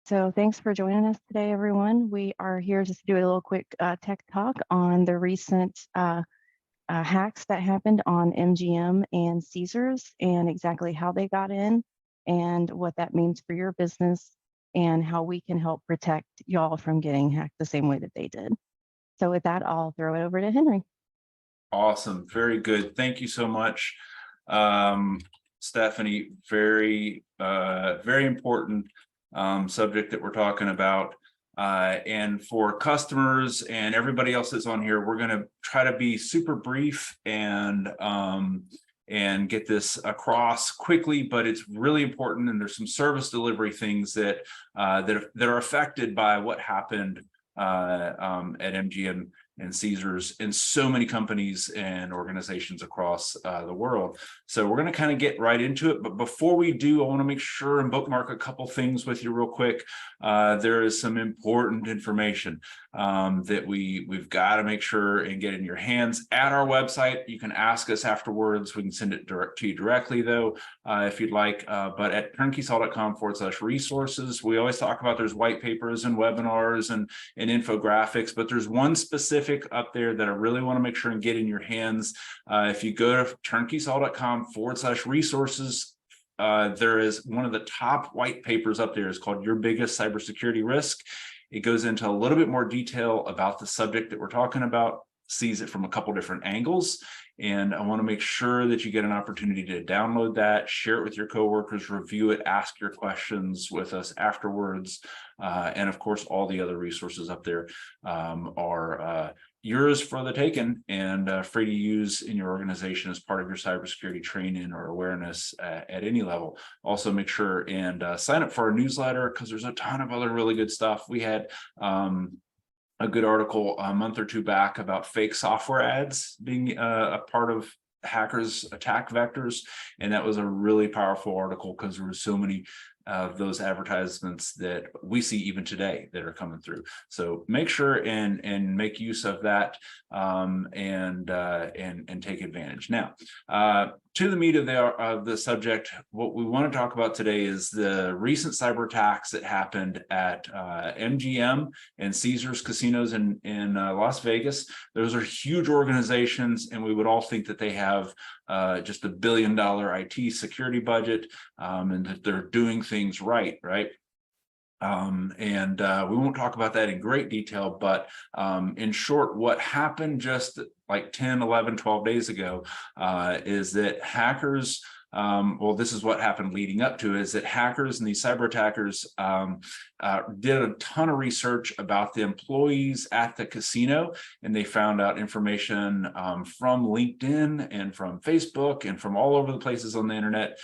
So thanks for joining us today, everyone. We are here just to do a little quick tech talk on the recent hacks that happened on MGM and Caesars and exactly how they got in and what that means for your business and how we can help protect y'all from getting hacked the same way that they did. So with that, I'll throw it over to Henry. Awesome. Very good. Thank you so much, Stephanie. Very important subject that we're talking about. And for customers and everybody else that's on here, we're going to try to be super brief and get this across quickly, but it's really important. And there's some service delivery things that are affected by what happened at MGM and Caesars in so many companies and organizations across the world. So we're going to kind of get right into it. But before we do, I want to make sure and bookmark a couple things with you real quick. There is some important information that we've got to make sure and get in your hands at our website. You can ask us afterwards. We can send it direct to you directly, though, if you'd like. But at turnkeysaw.com/resources, we always talk about there's white papers and webinars and infographics, but there's one specific up there that I really want to make sure and get in your hands. If you go to turnkeysaw.com/resources, there is one of the top white papers up there is called Your Biggest Cybersecurity Risk. It goes into a little bit more detail about the subject that we're talking about, sees it from a couple different angles. And I want to make sure that you get an opportunity to download that, share it with your coworkers, review it, ask your questions with us afterwards. And of course, all the other resources up there are yours for the taking and free to use in your organization as part of your cybersecurity training or awareness at any level. Also, make sure and sign up for our newsletter because there's a ton of other really good stuff. We had a good article a month or two back about fake software ads being a part of hackers' attack vectors. And that was a really powerful article because there were so many of those advertisements that we see even today that are coming through. So make sure and make use of that and take advantage. Now, to the meat of the subject, what we want to talk about today is the recent cyber attacks that happened at MGM and Caesars casinos in Las Vegas. Those are huge organizations, and we would all think that they have just $1 billion IT security budget and that they're doing things right. We won't talk about that in great detail, but in short, what happened just like 10, 11, 12 days ago is that hackers, this is what happened leading up to, is that hackers and these cyber attackers did a ton of research about the employees at the casino, and they found out information from LinkedIn and from Facebook and from all over the places on the internet,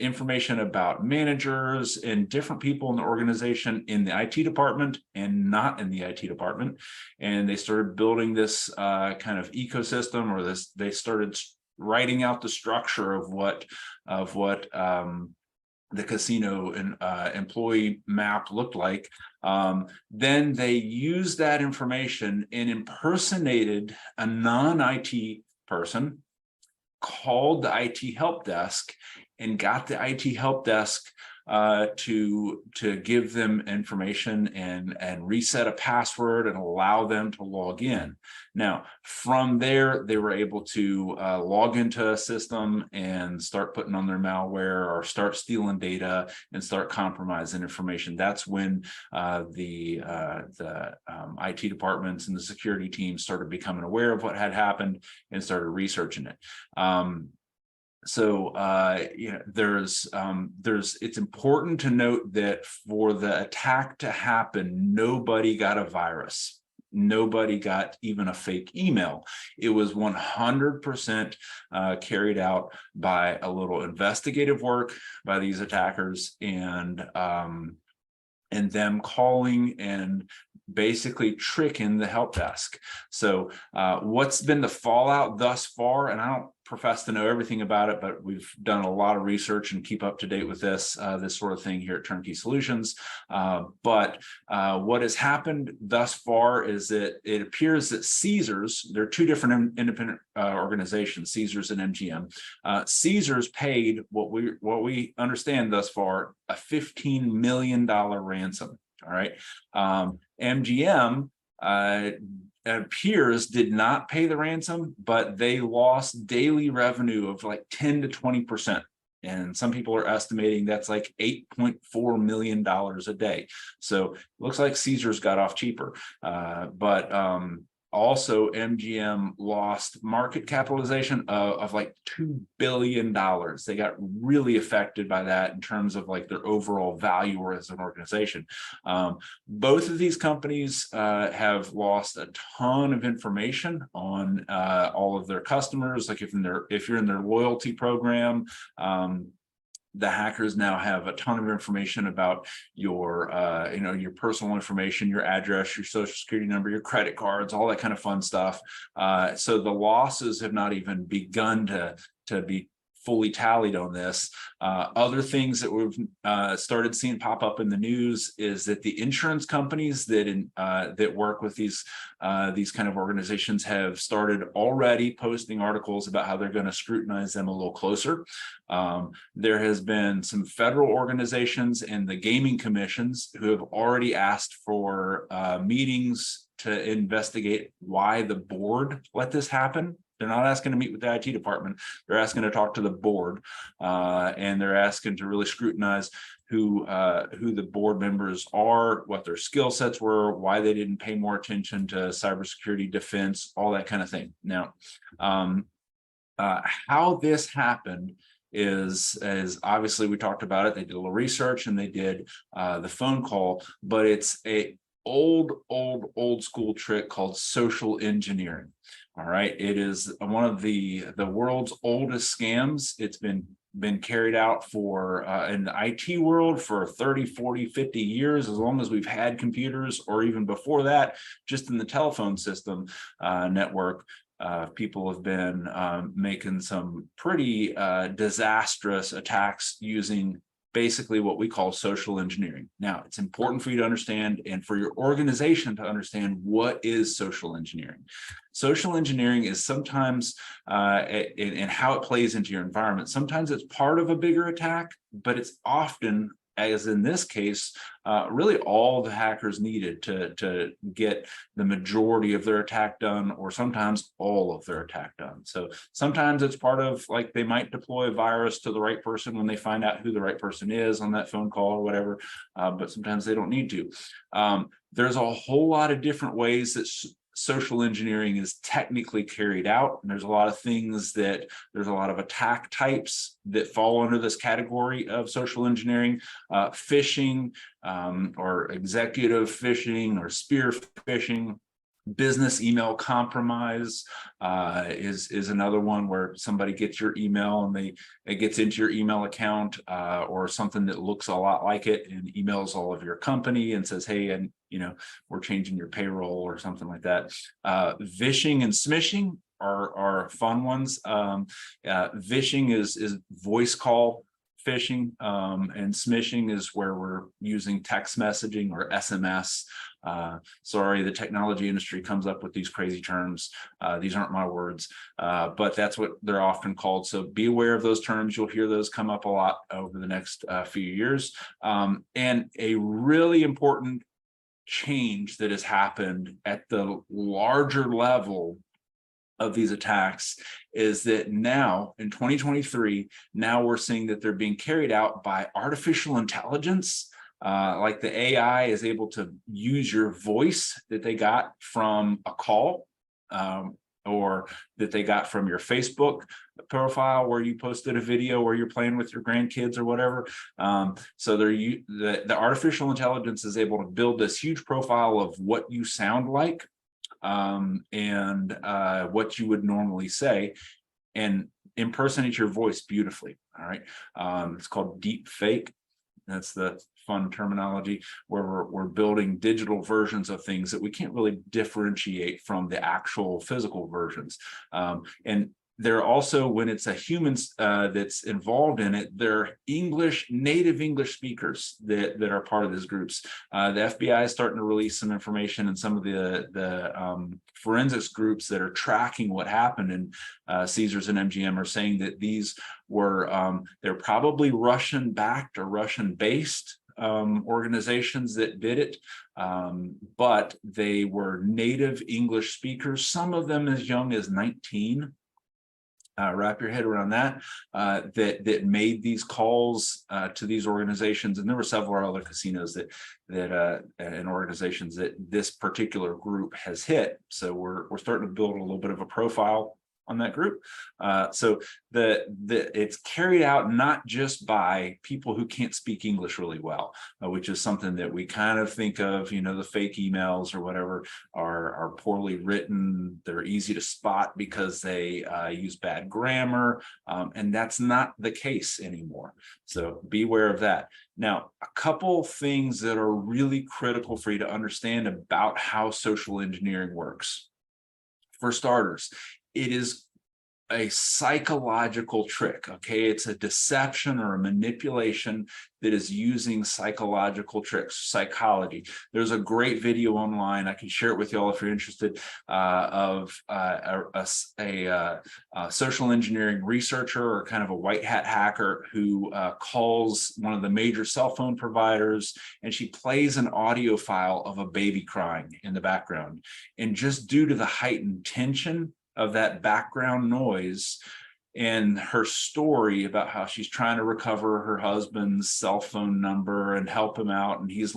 information about managers and different people in the organization in the IT department and not in the IT department. And they started building this kind of ecosystem, or they started writing out the structure of what the casino and employee map looked like. Then they used that information and impersonated a non-IT person, called the IT help desk, and got the IT help desk to give them information and reset a password and allow them to log in. Now, from there, they were able to log into a system and start putting on their malware or start stealing data and start compromising information. That's when the IT departments and the security teams started becoming aware of what had happened and started researching it. It's important to note that for the attack to happen, nobody got a virus. Nobody got even a fake email. It was 100% carried out by a little investigative work by these attackers and them calling and basically tricking the help desk. So what's been the fallout thus far? And profess to know everything about it, but we've done a lot of research and keep up to date with this sort of thing here at Turnkey Solutions. But what has happened thus far is that it appears that Caesars, there are two different independent organizations, Caesars and MGM. Caesars paid what we understand thus far a $15 million ransom. All right, MGM. It appears did not pay the ransom, but they lost daily revenue of like 10 to 20%. And some people are estimating that's like $8.4 million a day. So it looks like Caesars got off cheaper. But also MGM lost market capitalization of like $2 billion. They got really affected by that in terms of like their overall value as an organization. Both of these companies have lost a ton of information on all of their customers. Like if you're in their loyalty program, the hackers now have a ton of information about your, your personal information, your address, your social security number, your credit cards, all that kind of fun stuff. So the losses have not even begun to be fully tallied on this. Other things that we've started seeing pop up in the news is that the insurance companies that work with these kind of organizations have started already posting articles about how they're going to scrutinize them a little closer. There has been some federal organizations and the gaming commissions who have already asked for meetings to investigate why the board let this happen. They're not asking to meet with the IT department. They're asking to talk to the board, and they're asking to really scrutinize who the board members are, what their skill sets were, why they didn't pay more attention to cybersecurity defense, all that kind of thing. Now, how this happened is obviously we talked about it. They did a little research and they did the phone call, but it's a old school trick called social engineering. All right, it is one of the world's oldest scams. It's been carried out for in the IT world for 30, 40, 50 years, as long as we've had computers, or even before that, just in the telephone system network. People have been making some pretty disastrous attacks using basically what we call social engineering. Now, it's important for you to understand and for your organization to understand what is social engineering. Social engineering is sometimes, and how it plays into your environment, sometimes it's part of a bigger attack, but it's often, as in this case, really all the hackers needed to get the majority of their attack done, or sometimes all of their attack done. So sometimes it's part of, like, they might deploy a virus to the right person when they find out who the right person is on that phone call or whatever, but sometimes they don't need to. There's a whole lot of different ways that social engineering is technically carried out. And there's a lot of attack types that fall under this category of social engineering. Phishing, or executive phishing, or spear phishing. Business email compromise is another one, where somebody gets your email and it gets into your email account, or something that looks a lot like it, and emails all of your company and says, hey, and we're changing your payroll or something like that. Vishing and smishing are fun ones. Vishing is voice call phishing, and smishing is where we're using text messaging or SMS. Sorry, the technology industry comes up with these crazy terms. These aren't my words, but that's what they're often called. So be aware of those terms. You'll hear those come up a lot over the next few years. And a really important change that has happened at the larger level of these attacks is that now in 2023, now we're seeing that they're being carried out by artificial intelligence. Like the AI is able to use your voice that they got from a call, or that they got from your Facebook profile where you posted a video where you're playing with your grandkids or whatever. So the artificial intelligence is able to build this huge profile of what you sound like, and what you would normally say, and impersonate your voice beautifully. All right. It's called deep fake. That's the fun terminology, where we're building digital versions of things that we can't really differentiate from the actual physical versions. And They're also, when it's a human that's involved in it, they're native English speakers that are part of these groups. The FBI is starting to release some information, and some of the forensics groups that are tracking what happened in Caesars and MGM are saying that these were they're probably Russian backed or Russian based organizations that did it, but they were native English speakers, some of them as young as 19. Wrap your head around that, that made these calls to these organizations. And there were several other casinos and organizations that this particular group has hit. So we're starting to build a little bit of a profile on that group. So it's carried out not just by people who can't speak English really well, which is something that we kind of think of, the fake emails or whatever are poorly written. They're easy to spot because they use bad grammar, and that's not the case anymore. So beware of that. Now, a couple things that are really critical for you to understand about how social engineering works. For starters, it is a psychological trick, okay? It's a deception or a manipulation that is using psychological tricks, psychology. There's a great video online, I can share it with y'all if you're interested, of a social engineering researcher or kind of a white hat hacker who calls one of the major cell phone providers, and she plays an audio file of a baby crying in the background. And just due to the heightened tension of that background noise and her story about how she's trying to recover her husband's cell phone number and help him out, and he's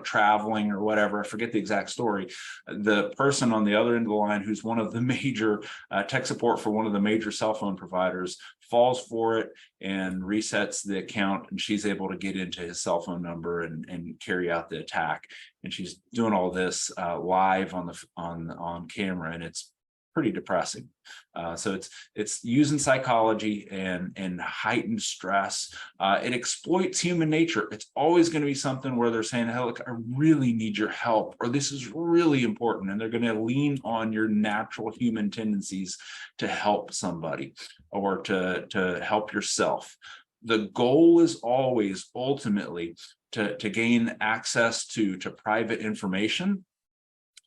traveling or whatever, I forget the exact story, the person on the other end of the line, who's one of the major tech support for one of the major cell phone providers, falls for it and resets the account, and she's able to get into his cell phone number and carry out the attack. And she's doing all this live on camera, and it's pretty depressing. So it's using psychology and heightened stress. It exploits human nature. It's always going to be something where they're saying, hey, look, I really need your help, or this is really important. And they're going to lean on your natural human tendencies to help somebody or to help yourself. The goal is always ultimately to gain access to private information,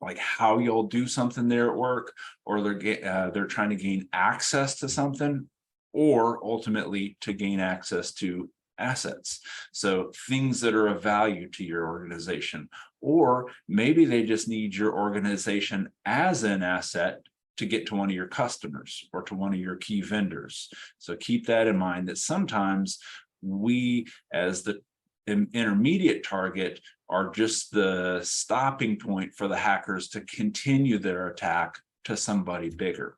like how you'll do something there at work, or they're trying to gain access to something, or ultimately to gain access to assets. So things that are of value to your organization, or maybe they just need your organization as an asset to get to one of your customers or to one of your key vendors. So keep that in mind, that sometimes we, as the intermediate target, are just the stopping point for the hackers to continue their attack to somebody bigger.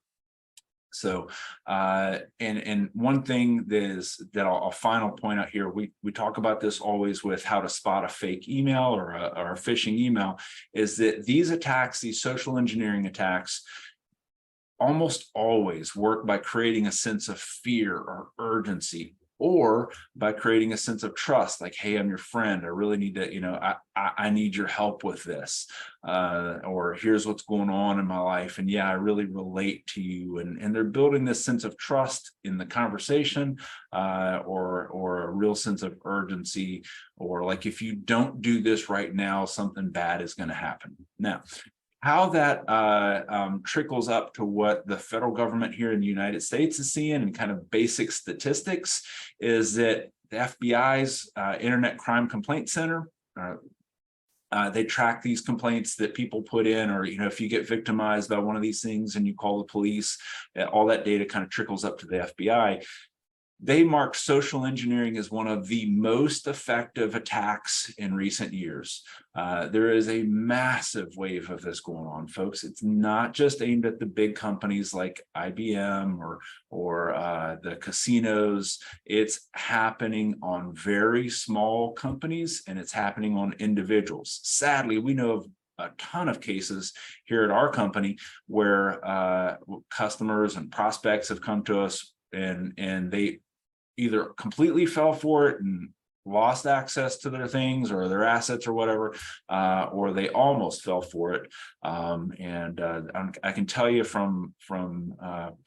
So, and one thing that I'll final point out here, we talk about this always with how to spot a fake email or a phishing email, is that these attacks, these social engineering attacks, almost always work by creating a sense of fear or urgency, or by creating a sense of trust, like, hey, I'm your friend, I really need to, I need your help with this, or here's what's going on in my life, and yeah, I really relate to you, and they're building this sense of trust in the conversation, or a real sense of urgency, or like, if you don't do this right now, something bad is going to happen. Now, how that trickles up to what the federal government here in the United States is seeing, and kind of basic statistics, is that the FBI's Internet Crime Complaint Center, they track these complaints that people put in, or if you get victimized by one of these things and you call the police, all that data kind of trickles up to the FBI. They mark social engineering as one of the most effective attacks in recent years. There is a massive wave of this going on, folks. It's not just aimed at the big companies like IBM or the casinos. It's happening on very small companies, and it's happening on individuals. Sadly, we know of a ton of cases here at our company where customers and prospects have come to us, and they either completely fell for it and lost access to their things or their assets or whatever, or they almost fell for it. I can tell you from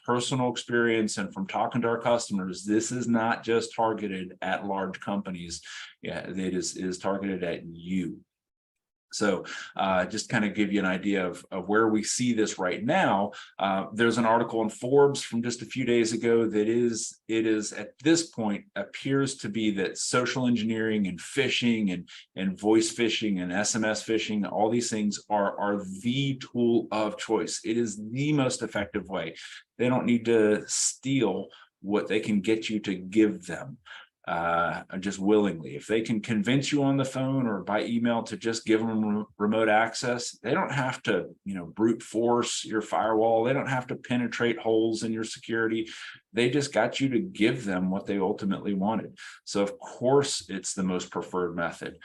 personal experience and from talking to our customers, this is not just targeted at large companies. Yeah, it is targeted at you. So just kind of give you an idea of where we see this right now. There's an article in Forbes from just a few days ago that it is at this point appears to be that social engineering and phishing and voice phishing and SMS phishing, all these things are the tool of choice. It is the most effective way. They don't need to steal what they can get you to give them. Just willingly. If they can convince you on the phone or by email to just give them remote access, they don't have to, brute force your firewall. They don't have to penetrate holes in your security. They just got you to give them what they ultimately wanted. So of course, it's the most preferred method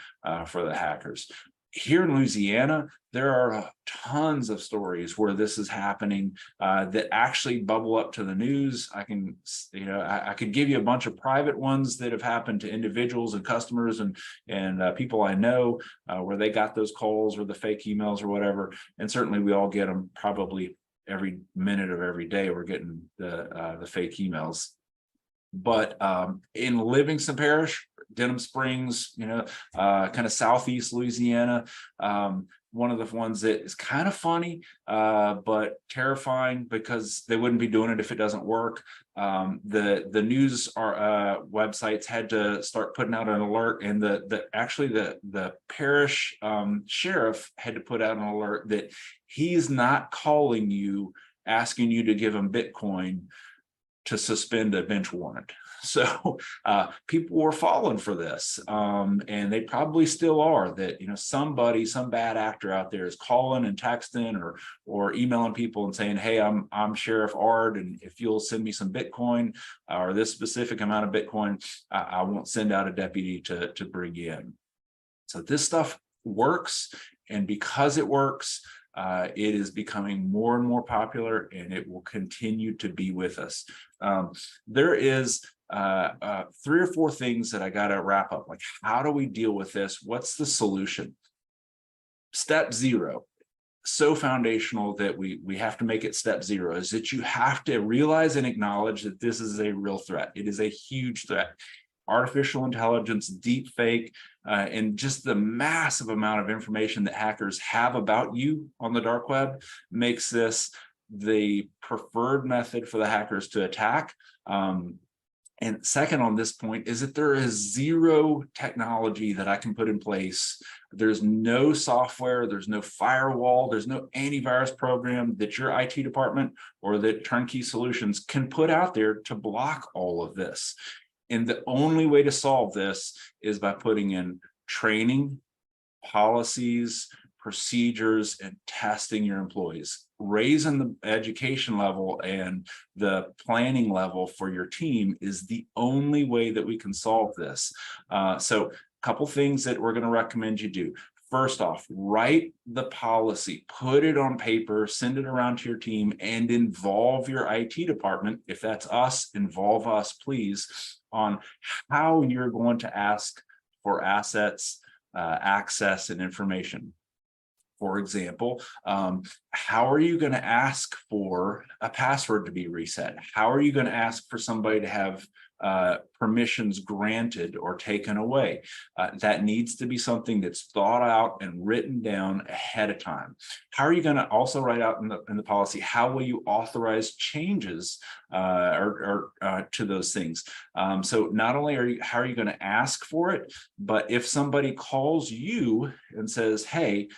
for the hackers. Here in Louisiana, there are tons of stories where this is happening that actually bubble up to the news. I could give you a bunch of private ones that have happened to individuals and customers and people I know where they got those calls or the fake emails or whatever. And certainly we all get them probably every minute of every day. We're getting the fake emails. But in Livingston Parish, Denham Springs, kind of southeast Louisiana, one of the ones that is kind of funny, but terrifying because they wouldn't be doing it if it doesn't work. The news websites had to start putting out an alert, and the parish sheriff had to put out an alert that he's not calling you, asking you to give him Bitcoin to suspend a bench warrant. So people were falling for this, and they probably still are. That somebody, some bad actor out there is calling and texting or emailing people and saying, "Hey, I'm Sheriff Ard, and if you'll send me some Bitcoin or this specific amount of Bitcoin, I won't send out a deputy to bring you in." So this stuff works, and because it works, it is becoming more and more popular, and it will continue to be with us. There is 3 or 4 things that I got to wrap up. Like, how do we deal with this? What's the solution? Step 0, so foundational that we have to make it step 0, is that you have to realize and acknowledge that this is a real threat. It is a huge threat. Artificial intelligence, deep fake, and just the massive amount of information that hackers have about you on the dark web makes this the preferred method for the hackers to attack. And second on this point is that there is 0 technology that I can put in place. There's no software, there's no firewall, there's no antivirus program that your IT department or that Turnkey Solutions can put out there to block all of this. And the only way to solve this is by putting in training, policies, procedures, and testing your employees. Raising the education level and the planning level for your team is the only way that we can solve this. So a couple things that we're going to recommend you do. First off, write the policy, put it on paper, send it around to your team, and involve your IT department. If that's us, involve us, please, on how you're going to ask for assets, access, and information. For example, how are you going to ask for a password to be reset? How are you going to ask for somebody to have permissions granted or taken away? That needs to be something that's thought out and written down ahead of time. How are you going to also write out in the policy, how will you authorize changes to those things? So not only how are you going to ask for it, but if somebody calls you and says, "Hey,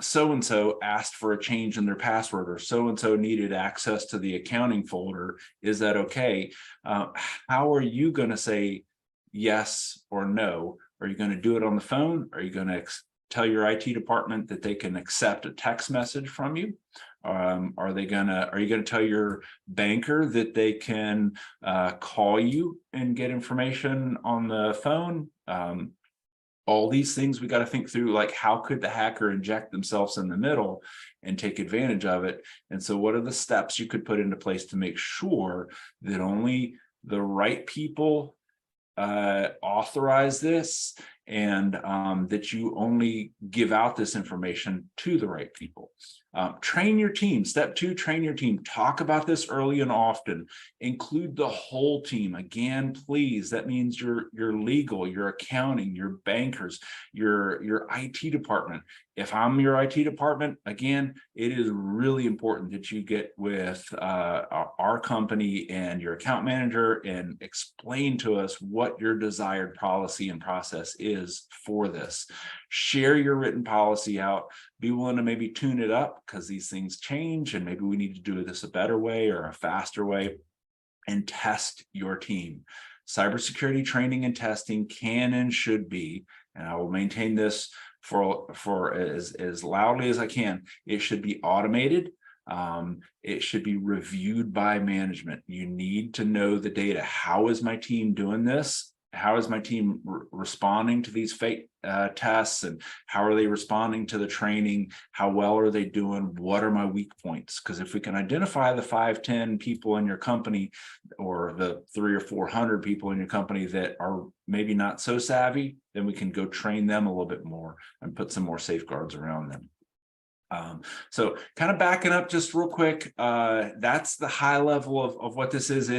so-and-so asked for a change in their password," or so-and-so needed access to the accounting folder, is that okay? How are you going to say yes or no? Are you going to do it on the phone? Are you going to tell your IT department that they can accept a text message from you? Are you going to tell your banker that they can call you and get information on the phone? All these things we got to think through, like how could the hacker inject themselves in the middle and take advantage of it? And so what are the steps you could put into place to make sure that only the right people authorize this, and that you only give out this information to the right people. Train your team. Step 2, train your team. Talk about this early and often. Include the whole team. Again, please, that means your legal, your accounting, your bankers, your IT department. If I'm your IT department, again, it is really important that you get with our company and your account manager and explain to us what your desired policy and process is for this. Share your written policy out. Be willing to maybe tune it up, because these things change and maybe we need to do this a better way or a faster way, and test your team. Cybersecurity training and testing can and should be, and I will maintain this for as loudly as I can, it should be automated. It should be reviewed by management. You need to know the data. How is my team doing this? How is my team responding to these fake tests, and how are they responding to the training? How well are they doing? What are my weak points? Because if we can identify the 5-10 people in your company, or the 300 or 400 people in your company that are maybe not so savvy, then we can go train them a little bit more and put some more safeguards around them. So kind of backing up just real quick, that's the high level of what this is.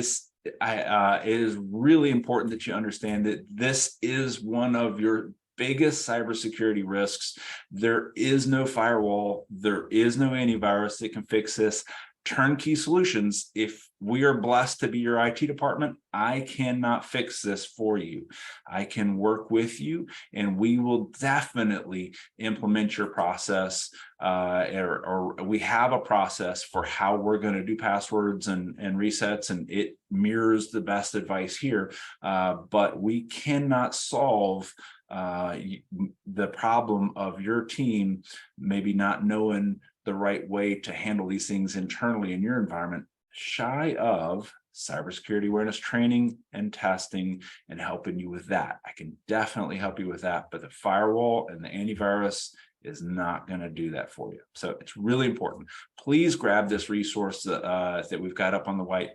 It is really important that you understand that this is one of your biggest cybersecurity risks. There is no firewall. There is no antivirus that can fix this. Turnkey solutions, if we are blessed to be your IT department, I cannot fix this for you. I can work with you, and we will definitely implement your process, or we have a process for how we're going to do passwords and resets, and it mirrors the best advice here, but we cannot solve the problem of your team maybe not knowing the right way to handle these things internally in your environment, shy of cybersecurity awareness training and testing and helping you with that. I can definitely help you with that, but the firewall and the antivirus is not going to do that for you. So it's really important. Please grab this resource that we've got up on the white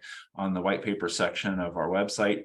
paper section of our website.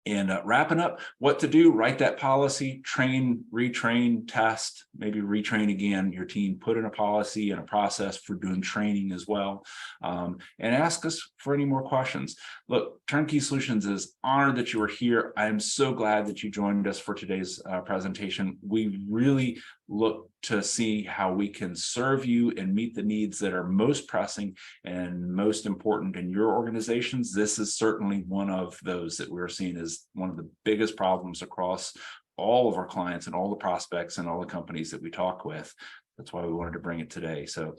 And wrapping up, what to do: write that policy, train, retrain, test, maybe retrain again your team, put in a policy and a process for doing training as well, and ask us for any more questions. Look, Turnkey Solutions is honored that you are here. I am so glad that you joined us for today's presentation. We really look to see how we can serve you and meet the needs that are most pressing and most important in your organizations. This is certainly one of those that we're seeing as one of the biggest problems across all of our clients and all the prospects and all the companies that we talk with. That's why we wanted to bring it today. So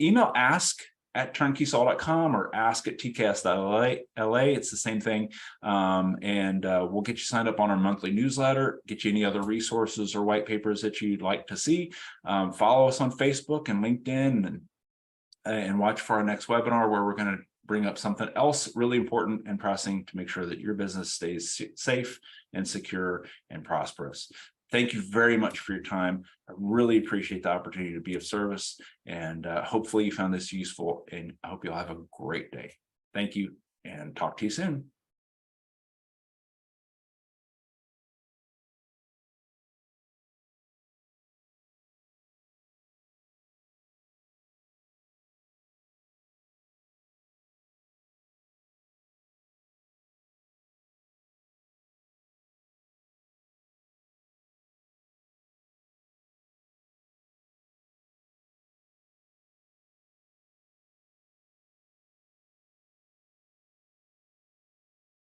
email ask@turnkeysol.com or ask@tks.la. It's the same thing. And we'll get you signed up on our monthly newsletter, get you any other resources or white papers that you'd like to see. Follow us on Facebook and LinkedIn, and watch for our next webinar, where we're going to bring up something else really important and pressing to make sure that your business stays safe and secure and prosperous. Thank you very much for your time. I really appreciate the opportunity to be of service, and hopefully you found this useful, and I hope you'll have a great day. Thank you, and talk to you soon.